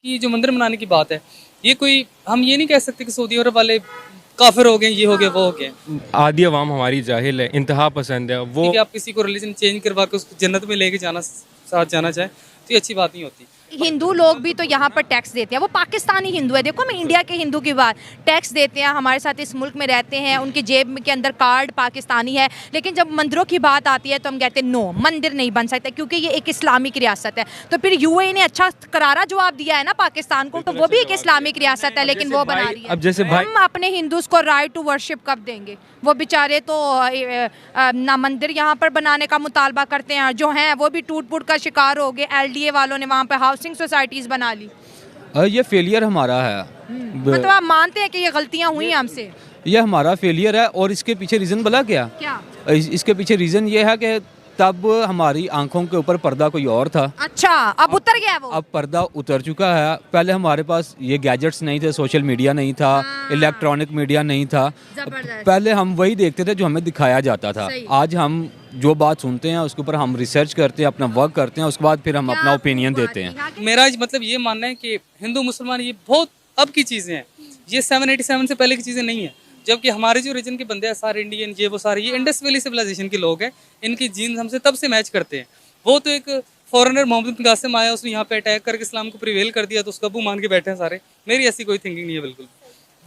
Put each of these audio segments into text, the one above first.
कि जो मंदिर बनाने की बात है, ये कोई हम ये नहीं कह सकते कि सऊदी अरब वाले काफिर हो गए, ये हो गए, वो हो गए। आधी अवाम हमारी जाहिल है, इंतहा पसंद है वो। कि आप किसी को रिलीजन चेंज करवा के उसको जन्नत में लेके जाना, साथ जाना चाहे, तो ये अच्छी बात नहीं होती। हिंदू लोग भी तो यहाँ पर टैक्स देते हैं। वो पाकिस्तानी हिंदू है, देखो मैं इंडिया के हिंदू की बात, टैक्स देते हैं, हमारे साथ इस मुल्क में रहते हैं, उनकी जेब के अंदर कार्ड पाकिस्तानी है। लेकिन जब मंदिरों की बात आती है तो हम कहते हैं नो, मंदिर नहीं बन सकता क्योंकि ये एक इस्लामिक रियासत है। तो फिर यूएई ने अच्छा करारा जवाब दिया है ना पाकिस्तान को, तो वो भी एक इस्लामिक रियासत है लेकिन वो बना रही है। अब जैसे भाई हम अपने हिंदूज को राइट टू वर्शिप कब देंगे? वो बेचारे तो ना मंदिर यहाँ पर बनाने का मुतालबा करते हैं, जो हैं वो भी टूट फूट का शिकार हो गए। एलडीए वालों ने वहाँ पे हाउसिंग सोसाइटीज बना ली। ये फेलियर हमारा है। मतलब आप मानते हैं कि ये गलतियाँ हुई हमसे? ये हमारा फेलियर है और इसके पीछे रीज़न भला क्या? इसके पीछे रीज़न ये है कि तब हमारी आंखों के ऊपर पर्दा कोई और था। अच्छा, अब उतर गया वो? अब पर्दा उतर चुका है। पहले हमारे पास ये गैजेट्स नहीं थे, सोशल मीडिया नहीं था, इलेक्ट्रॉनिक मीडिया नहीं था। पहले हम वही देखते थे जो हमें दिखाया जाता था। आज हम जो बात सुनते हैं उसके ऊपर हम रिसर्च करते हैं, अपना वर्क करते हैं, उसके बाद फिर हम अपना ओपिनियन देते हैं। मेरा मतलब ये मानना है कि हिंदू मुसलमान ये बहुत अब की चीज़ें हैं, ये 787 से पहले की चीज़ें नहीं है। जबकि हमारे जो रीजन के बंदे हैं सारे इंडियन, ये वो सारे ये इंडस वैली सिविलाइजेशन के लोग हैं, इनकी जीन्स हमसे तब से मैच करते हैं। वो तो एक फॉरेनर मोहम्मद बिन कासिम आया, उसने यहाँ पे अटैक करके इस्लाम को प्रिवेल कर दिया, तो उसका अबू मान के बैठे हैं सारे। मेरी ऐसी कोई थिंकिंग नहीं है बिल्कुल।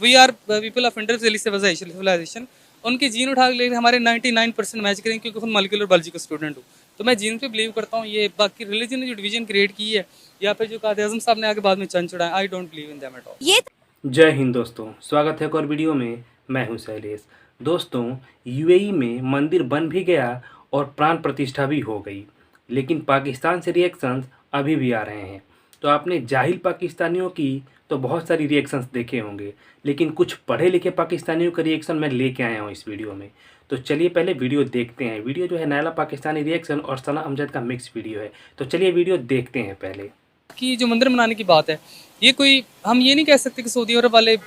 We are people of Indus valley civilisation. उनकी जीन उठा के लेकर हमारे 99% मैच करेंगे, क्योंकि खुद मॉलिक्यूलर बायोलॉजी का स्टूडेंट हूँ, तो मैं जीन पे बिलीव करता हूँ। ये बाकी रिलीजन ने जो डिवीजन क्रिएट की है, या फिर जो कायद आज़म साहब ने आगे बाद में चंद चढ़ाए, I don't believe in them at all. जय हिंद दोस्तों, स्वागत है एक और वीडियो में। मैं हूं शैलेश। दोस्तों, यूएई में मंदिर बन भी गया और प्राण प्रतिष्ठा भी हो गई, लेकिन पाकिस्तान से रिएक्शंस अभी भी आ रहे हैं। तो आपने जाहिल पाकिस्तानियों की तो बहुत सारी रिएक्शंस देखे होंगे, लेकिन कुछ पढ़े लिखे पाकिस्तानियों का रिएक्शन मैं लेके आया हूं इस वीडियो में। तो चलिए पहले वीडियो देखते हैं। वीडियो जो है नायला पाकिस्तानी रिएक्शन और सना अमजद का मिक्स वीडियो है, तो चलिए वीडियो देखते हैं पहले। कि जो मंदिर बनाने की बात है, ये कोई हम ये नहीं कह सकते कि सऊदी अरब वाले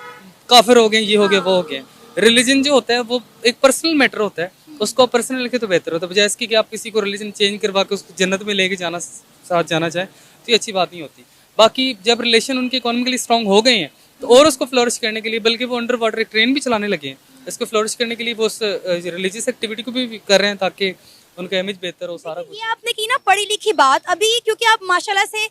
काफिर हो गए, ये हो गए, वो हो गए। रिलीजन जो होता है वो एक पर्सनल मैटर होता है, उसको पर्सनल लिखे तो बेहतर होता है, बजाय इसकी कि आप किसी को रिलीजन चेंज करवा के उसको जन्नत में लेके जाना, साथ जाना चाहे, तो ये अच्छी बात नहीं होती। बाकी जब रिलेशन उनके इकोनॉमिकली स्ट्रॉन्ग हो गए हैं, तो और उसको फ्लोरिश करने के लिए, बल्कि वो अंडर वाटर एक ट्रेन भी चलाने लगे हैं, इसको फ्लोरिश करने के लिए वो उस रिलीजियस एक्टिविटी को भी कर रहे हैं, ताकि उनका इमेज बेहतर हो, सारा कुछ। ये आपने की ना पढ़ी लिखी बात, अभी क्योंकि आप माशाल्लाह से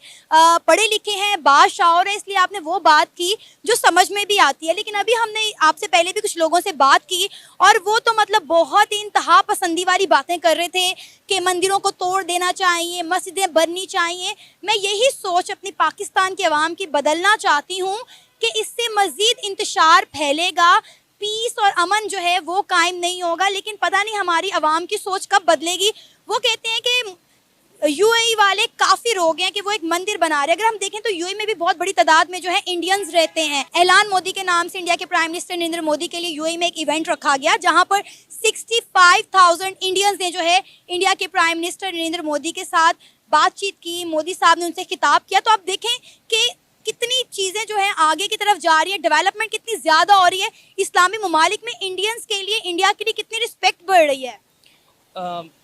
पढ़े लिखे हैं, बाशाऊर है, इसलिए आपने वो बात की जो समझ में भी आती है। लेकिन अभी हमने आपसे पहले भी कुछ लोगों से बात की और वो तो मतलब बहुत ही इंतहा पसंदी वाली बातें कर रहे थे कि मंदिरों को तोड़ देना चाहिए, मस्जिदें बननी चाहिए। मैं यही सोच अपनी पाकिस्तान के अवाम की बदलना चाहती हूँ कि इससे मज़ीद इंतशार फैलेगा, पीस और अमन जो है वो कायम नहीं होगा। लेकिन पता नहीं हमारी आवाम की सोच कब बदलेगी। वो कहते हैं कि यूएई वाले काफिर हो गए हैं कि वो एक मंदिर बना रहे हैं। अगर हम देखें तो यूएई में भी बहुत बड़ी तादाद में जो है इंडियंस रहते हैं। ऐलान मोदी के नाम से इंडिया के प्राइम मिनिस्टर नरेंद्र मोदी के लिए यूएई में एक इवेंट रखा गया, जहां पर 65,000 इंडियंस ने जो है इंडिया के प्राइम मिनिस्टर नरेंद्र मोदी के साथ बातचीत की। मोदी साहब ने उनसे खिताब किया। तो आप देखें कि कितनी चीज़ें जो है आगे की तरफ जा रही है, डेवलपमेंट कितनी ज़्यादा हो रही है। इस्लामी ममालिक में इंडियंस के लिए, इंडिया के लिए कितनी रिस्पेक्ट बढ़ रही है।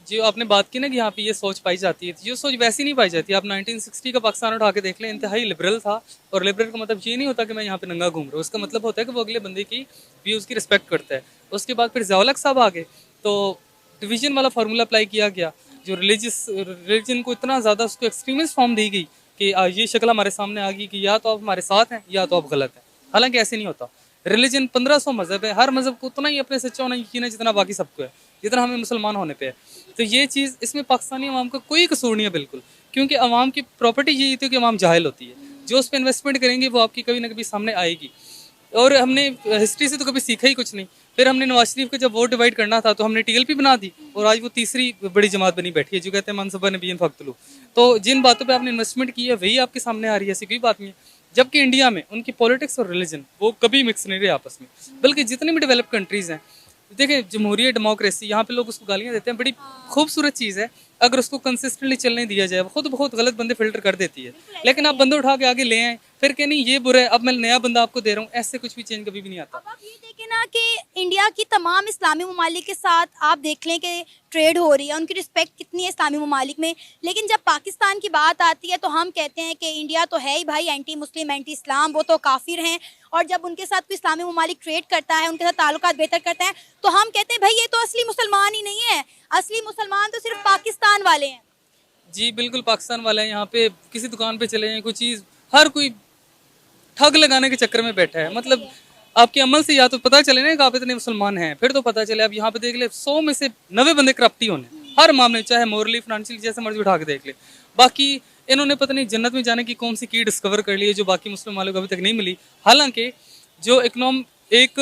जो आपने बात की ना कि यहाँ पे ये सोच पाई जाती है, ये सोच वैसी नहीं पाई जाती। आप 1960 का पाकिस्तान उठा के देख लें, इंतहाई लिबरल था। और लिबरल का मतलब ये नहीं होता कि मैं यहाँ पे नंगा घूम रहा हूँ, उसका मतलब होता है कि वो अगले बंदे की व्यूज़ की रिस्पेक्ट करता है। उसके बाद फिर ज़िया-उल-हक साहब आ गए, तो डिवीजन वाला फार्मूला अप्लाई किया गया, जो रिलीजन को इतना ज़्यादा उसको एक्सट्रीमिस्ट फॉर्म दी गई कि ये शक्ल हमारे सामने आ गई कि या तो आप हमारे साथ हैं या तो आप गलत हैं। हालांकि ऐसे नहीं होता। रिलीजन 1500 मज़हब है, हर मज़हब को उतना ही अपने सच्चा होना यकीन है जितना बाकी सबको है, जितना हमें मुसलमान होने पे है। तो ये चीज़, इसमें पाकिस्तानी अवाम का कोई कसूर नहीं है बिल्कुल, क्योंकि अवाम की प्रॉपर्टी यही थी कि अवाम जाहिल होती है। जो उस पर इन्वेस्टमेंट करेंगे वो आपकी कभी ना कभी सामने आएगी। और हमने हिस्ट्री से तो कभी सीखा ही कुछ नहीं। फिर हमने नवाज शरीफ को जब वोट डिवाइड करना था तो हमने टीएलपी बना दी, और आज वो तीसरी बड़ी जमात बनी बैठी है, जो कहते हैं मनसबा नबीन फक्तलू। तो जिन बातों पे आपने इन्वेस्टमेंट की है वही आपके सामने आ रही है, ऐसी कोई बात नहीं है। जबकि इंडिया में उनकी पॉलिटिक्स और रिलीजन वो कभी मिक्स नहीं रहे आपस में। बल्कि जितनी भी डेवलप कंट्रीज़ हैं, देखिए जमहूरियत, डेमोक्रेसी, यहाँ पे लोग उसको गालियाँ देते हैं, बड़ी खूबसूरत चीज़ है। अगर उसको कंसिस्टेंटली चलने दिया जाए, खुद बहुत गलत बंदे फिल्टर कर देती है। लेकिन आप बंदे उठा के आगे ले आए फिर कह नहीं ये बुरा है, अब मैं नया बंदा आपको दे रहा हूँ, ऐसे कुछ भी चेंज कभी भी नहीं आता। अब आप ये देखें ना कि इंडिया की तमाम इस्लामी ममालिक के साथ आप देख लें कि ट्रेड हो रही है, उनकी रिस्पेक्ट कितनी है इस्लामी ममालिक में, लेकिन जब पाकिस्तान की बात आती है तो हम कहते हैं कि इंडिया तो है ही भाई एंटी मुस्लिम एंटी इस्लाम, वो तो काफिर हैं। और जब उनके साथ कोई इस्लामी ममालिक ट्रेड करता है, उनके साथ ताल्लुकात बेहतर करता है, तो हम कहते हैं भाई ये तो असली मुसलमान ही नहीं है, असली मुसलमान तो सिर्फ पाकिस्तान वाले हैं। जी बिल्कुल, पाकिस्तान वाले हैं। यहाँ पे किसी दुकान पे चले जाएं, कोई चीज़, हर कोई ठग लगाने के चक्कर में बैठा है। मतलब आपके अमल से या तो पता चले ना कि आप इतने मुसलमान हैं, फिर तो पता चले। अब यहाँ पे देख ले 100 में से 90 बंदे करप्टी होने हर मामले, चाहे मोरली फाइनेंशियल जैसे मर्जी उठा के देख ले। बाकी इन्होंने पता नहीं जन्नत में जाने की कौन सी की डिस्कवर कर ली है जो बाकी मुस्लिम वालों को अभी तक नहीं मिली। हालांकि जो एक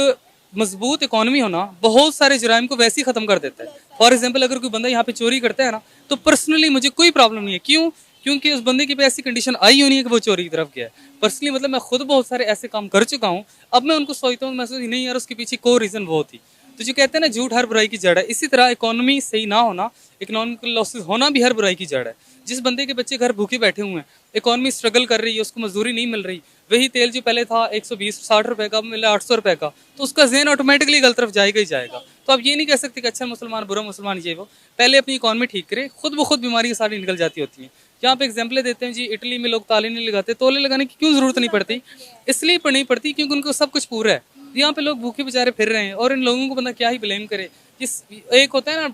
मजबूत इकोनॉमी होना बहुत सारे जराइम को वैसे ही खत्म कर देता है। फॉर एग्जाम्पल अगर कोई बंदा यहाँ पे चोरी करता है ना, तो पर्सनली मुझे कोई प्रॉब्लम नहीं है। क्यों? क्योंकि उस बंदे की पे ऐसी कंडीशन आई होनी है कि वो चोरी की तरफ गया है। पर्सनली मतलब मैं खुद बहुत सारे ऐसे काम कर चुका हूँ। अब मैं उनको सोचता हूँ, मैं सोचती नहीं यार उसके पीछे कोई रीज़न वो थी। तो जो कहते हैं ना झूठ हर बुराई की जड़ है, इसी तरह इकोनॉमी सही ना होना, इकोनॉमिकल लॉसेस होना भी हर बुराई की जड़ है। जिस बंदे के बच्चे घर भूखे बैठे हुए हैं, इकोनॉमी स्ट्रगल कर रही है, उसको मजदूरी नहीं मिल रही, वही तेल जो पहले था 120-60 रुपए का, अब मिला 800 रुपए का, तो उसका ज़हन ऑटोमेटिकली गलत तरफ जाएगा ही जाएगा। तो आप ये नहीं कह सकते कि अच्छा मुसलमान बुरा मुसलमान ये वो। पहले अपनी इकोनॉमी ठीक करे, खुद ब खुद बीमारी सारी निकल जाती होती हैं। यहाँ पे एग्जाम्पल देते हैं जी, इटली में लोग ताले नहीं लगाते, तोले लगाने की क्यों जरूरत नहीं पड़ती? इसलिए नहीं पड़ती क्योंकि उनको सब कुछ पूरा है। यहाँ पे लोग भूखे बेचारे फिर रहे हैं और इन लोगों को बंदा क्या ही ब्लेम करे। जिस एक होता है ना,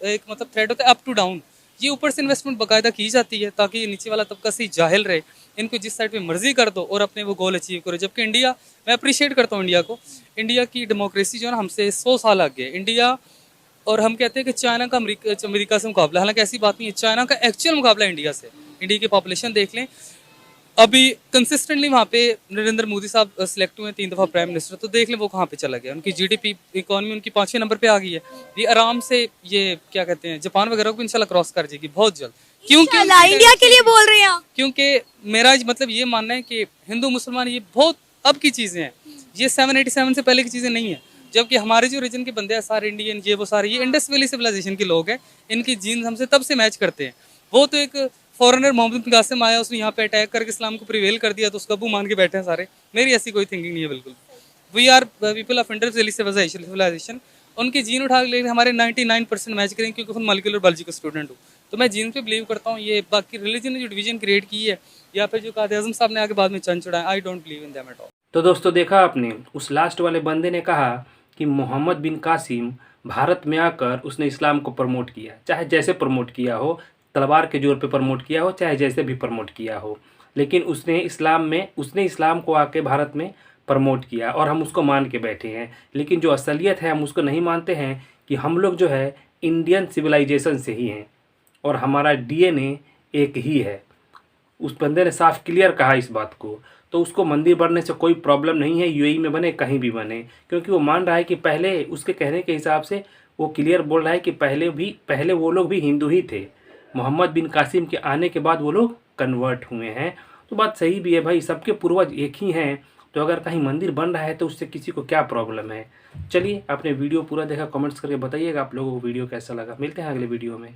एक मतलब थ्रेड होता है अप टू डाउन, ये ऊपर से इन्वेस्टमेंट बाकायदा की जाती है ताकि नीचे वाला तबका सही जाहिल रहे, इनको जिस साइड पे मर्जी कर दो और अपने वो गोल अचीव करो। जबकि इंडिया, मैं अप्रिशिएट करता हूँ इंडिया को, इंडिया की डेमोक्रेसी जो है ना हमसे 100 साल आगे है इंडिया। और हम कहते हैं कि चाइना का अमेरिका से मुकाबला, हालांकि ऐसी बात नहीं है, चाइना का एक्चुअल मुकाबला इंडिया से। इंडिया की पॉपुलेशन देख लें, अभी कंसिस्टेंटली वहाँ पे नरेंद्र मोदी साहब सिलेक्ट हुए 3 दफ़ा प्राइम मिनिस्टर, तो देख लें वो कहाँ पे चला गया। उनकी जीडीपी इकोनॉमी उनकी 5वें नंबर पे आ गई है। ये आराम से ये क्या कहते हैं जापान वगैरह को इंशाल्लाह क्रॉस कर जाएगी बहुत जल्द। क्योंकि इंडिया के लिए बोल रहे हैं आप? क्योंकि मेरा मतलब ये मानना है कि हिंदू मुसलमान ये बहुत अब की चीज़ें हैं, ये 787 से पहले की चीज़ें नहीं है। जबकि हमारे जो रीजन के बंदे हैं सारे इंडियन, ये वो सारे, ये इंडस वैली सिविलाइजेशन के लोग हैं, इनकी जीन्स हमसे तब से मैच करते हैं। वो तो एक फॉरेनर मोहम्मद बिन कासिम आया, उसने यहाँ पे अटैक करके इस्लाम को प्रिवेल कर दिया, तो उसका अबू मान के बैठे हैं सारे। मेरी ऐसी कोई थिंकिंग नहीं है बिल्कुल। We are people of Indus valley civilisation. उनके जीन उठा के हमारे 99% मैच करेंगे क्योंकि खुद मॉलिक्यूलर बायोलॉजी का स्टूडेंट हूँ, तो मैं जीन पे बिलीव करता हूँ। ये बाकी रिलीजन ने जो डिवीजन क्रिएट की है या फिर जो कायद आज़म साहब ने आगे बाद में चंद चढ़ाया, I don't believe in them at all. तो दोस्तों देखा आपने, उस लास्ट वाले बंदे ने कहा कि मोहम्मद बिन कासिम भारत में आकर उसने इस्लाम को प्रमोट किया, चाहे जैसे प्रमोट किया हो, तलवार के जोर पे प्रमोट किया हो, चाहे जैसे भी प्रमोट किया हो, लेकिन उसने इस्लाम को आके भारत में प्रमोट किया और हम उसको मान के बैठे हैं। लेकिन जो असलियत है हम उसको नहीं मानते हैं कि हम लोग जो है इंडियन सिविलाइजेशन से ही हैं और हमारा डीएनए एक ही है। उस बंदे ने साफ क्लियर कहा इस बात को। तो उसको मंदिर बनने से कोई प्रॉब्लम नहीं है, यूएई में बने कहीं भी बने, क्योंकि वो मान रहा है कि पहले, उसके कहने के हिसाब से वो क्लियर बोल रहा है कि पहले वो लोग भी हिंदू ही थे, मोहम्मद बिन कासिम के आने के बाद वो लोग कन्वर्ट हुए हैं। तो बात सही भी है भाई, सबके पूर्वज एक ही हैं, तो अगर कहीं मंदिर बन रहा है तो उससे किसी को क्या प्रॉब्लम है। चलिए, आपने वीडियो पूरा देखा, कमेंट्स करके बताइएगा आप लोगों को वीडियो कैसा लगा। मिलते हैं अगले वीडियो में।